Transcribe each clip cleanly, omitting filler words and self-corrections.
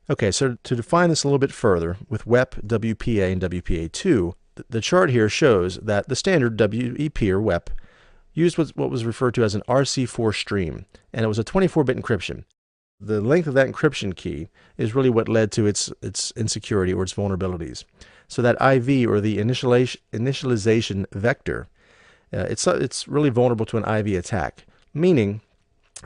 Okay, so to define this a little bit further, with WEP, WPA, and WPA2, the chart here shows that the standard WEP or WEP used what was referred to as an RC4 stream, and it was a 24-bit encryption. The length of that encryption key is really what led to its insecurity or its vulnerabilities. So that IV, or the initialization vector, it's really vulnerable to an IV attack, meaning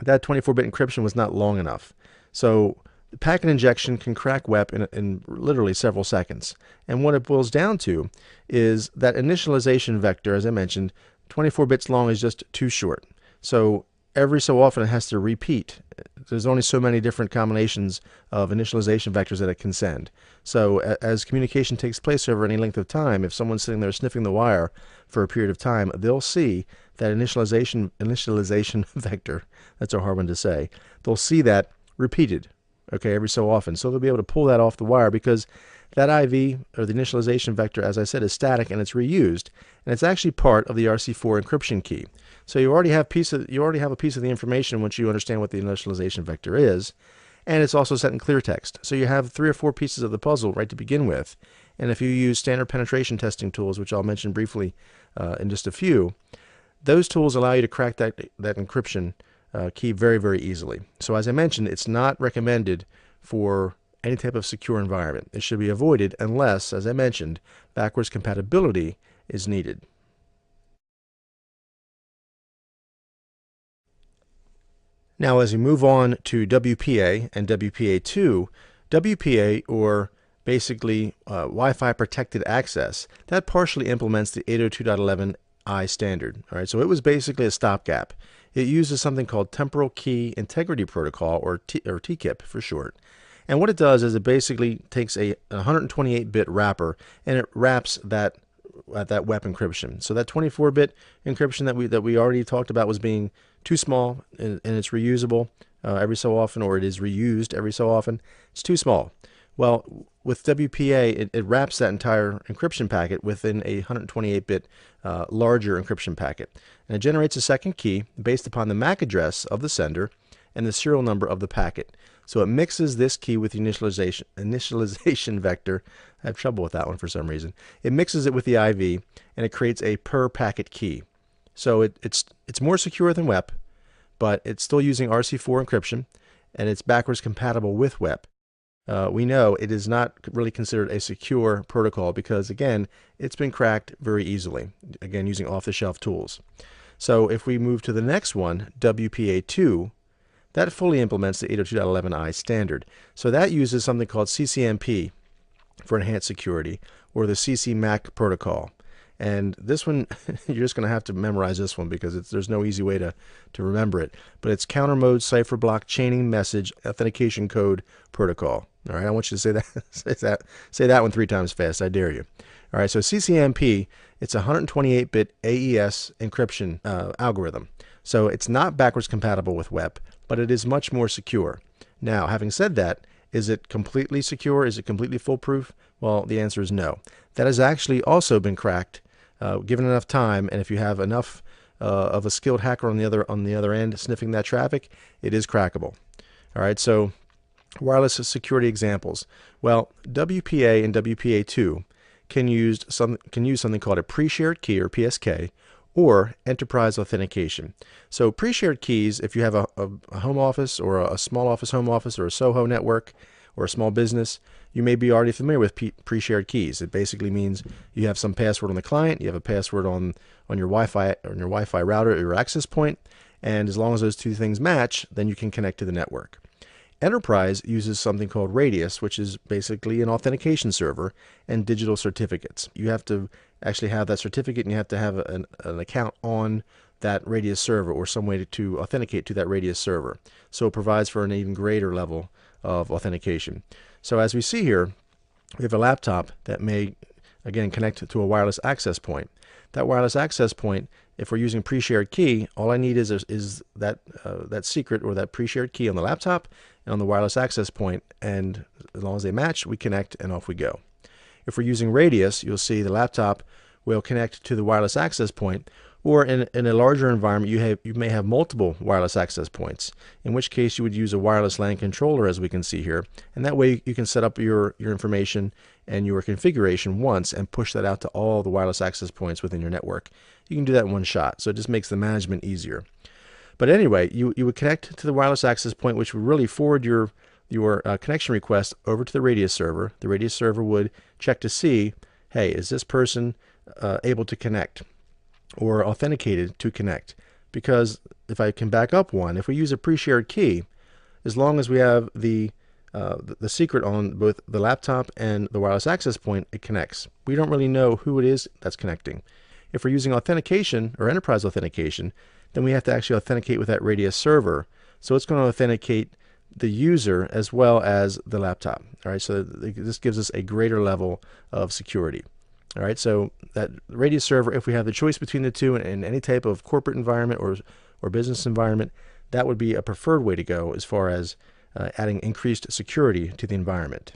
that 24-bit encryption was not long enough. So packet injection can crack WEP in literally several seconds. And what it boils down to is that initialization vector, as I mentioned, 24 bits long is just too short. So every so often it has to repeat. There's only so many different combinations of initialization vectors that it can send. So as communication takes place over any length of time, if someone's sitting there sniffing the wire for a period of time, they'll see that initialization vector, that's a hard one to say, they'll see that repeated, okay, every so often. So they'll be able to pull that off the wire because that IV, or the initialization vector, as I said, is static and it's reused, and it's actually part of the RC4 encryption key. So you already have a piece of the information once you understand what the initialization vector is, and it's also set in clear text. So you have 3 or 4 pieces of the puzzle right to begin with. And if you use standard penetration testing tools, which I'll mention briefly in just a few, those tools allow you to crack that encryption key very, very easily. So as I mentioned, it's not recommended for any type of secure environment. It should be avoided unless, as I mentioned, backwards compatibility is needed. Now, as we move on to WPA and WPA2, WPA, or basically Wi-Fi protected access, that partially implements the 802.11i standard. All right, so it was basically a stopgap. It uses something called Temporal Key Integrity Protocol, or TKIP for short. And what it does is it basically takes a 128-bit wrapper and it wraps that WEP encryption. So that 24-bit encryption that we already talked about was being too small, and it's reusable every so often, or it is reused every so often. It's too small. Well, with WPA, it wraps that entire encryption packet within a 128-bit larger encryption packet. And it generates a second key based upon the MAC address of the sender and the serial number of the packet. So it mixes this key with the initialization vector. I have trouble with that one for some reason. It mixes it with the IV, and it creates a per packet key. So it's more secure than WEP, but it's still using RC4 encryption, and it's backwards compatible with WEP. We know it is not really considered a secure protocol because, again, it's been cracked very easily, again, using off-the-shelf tools. So if we move to the next one, WPA2, that fully implements the 802.11i standard. So that uses something called CCMP for enhanced security, or the CC-MAC protocol. And this one, you're just going to have to memorize this one because there's no easy way to remember it. But it's Counter Mode Cipher Block Chaining Message Authentication Code Protocol. All right, I want you to say that say that one 3 times fast. I dare you. All right, so CCMP, it's a 128-bit AES encryption algorithm. So it's not backwards compatible with WEP, but it is much more secure. Now, having said that, is it completely secure? Is it completely foolproof? Well, the answer is no. That has actually also been cracked, given enough time, and if you have enough of a skilled hacker on the other end sniffing that traffic, it is crackable. All right, so wireless security examples. Well, WPA and WPA2 can use something called a pre-shared key, or PSK, or enterprise authentication. So pre-shared keys, if you have a home office, or a small office home office, or a SOHO network, or a small business, you may be already familiar with pre-shared keys. It basically means you have some password on the client, you have a password on your Wi-Fi router or your access point, and as long as those two things match, then you can connect to the network. Enterprise uses something called Radius, which is basically an authentication server and digital certificates. You have to actually have that certificate, and you have to have an account on that Radius server, or some way to authenticate to that Radius server. So it provides for an even greater level of authentication. So as we see here, we have a laptop that may, again, connect to a wireless access point. That wireless access point, if we're using pre-shared key, all I need is that secret, or that pre-shared key on the laptop and on the wireless access point, and as long as they match, we connect and off we go. If we're using Radius, you'll see the laptop will connect to the wireless access point, Or in a larger environment, you may have multiple wireless access points, in which case you would use a wireless LAN controller, as we can see here. And that way you can set up your information and your configuration once and push that out to all the wireless access points within your network. You can do that in one shot, so it just makes the management easier. But anyway, you would connect to the wireless access point, which would really forward your connection request over to the Radius server. The Radius server would check to see, hey, is this person able to connect or authenticated to connect? Because if I can back up one, if we use a pre-shared key, as long as we have the secret on both the laptop and the wireless access point, it connects. We don't really know who it is that's connecting. If we're using authentication or enterprise authentication, then we have to actually authenticate with that Radius server. So it's going to authenticate the user as well as the laptop. All right, so this gives us a greater level of security. All right, so that Radius server, if we have the choice between the two in any type of corporate environment or business environment, that would be a preferred way to go as far as adding increased security to the environment.